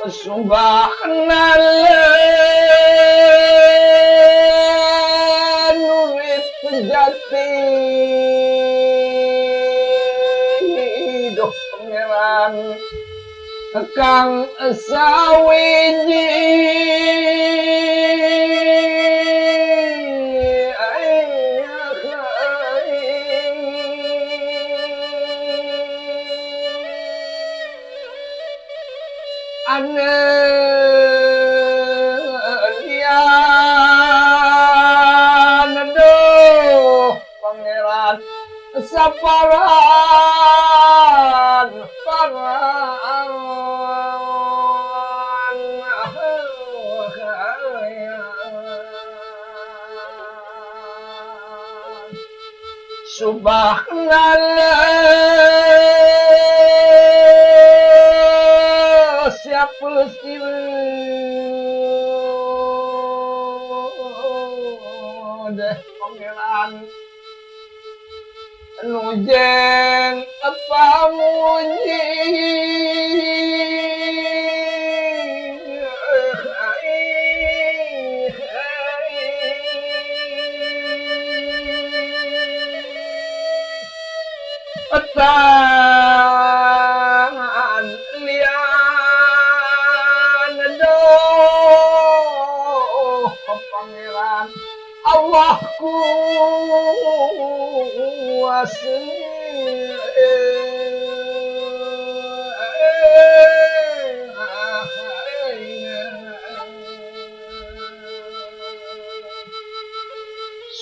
Subhanallah nurit sejati doh pangeran Kang sawiji Anelian aduh pangeran saparan paran Subhanallah siapa deh pangeran nujeng apa muji Tangan lian aduh pangeran Allahku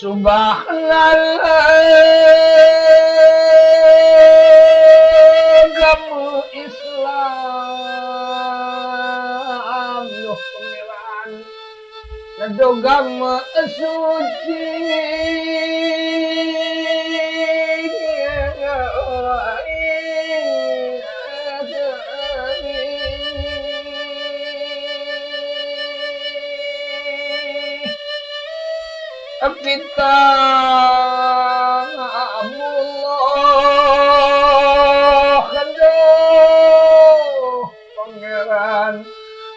Subhanallah kamu Islam loh pangeran nadogama suci kita Allah aduh pangeran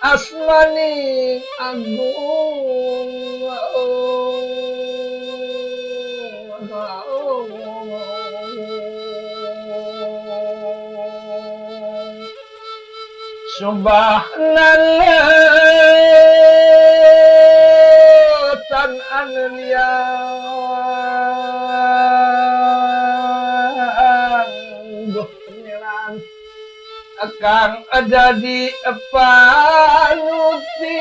asmani agung Subhanallah tan anelian duh pangeran akan ada di panuti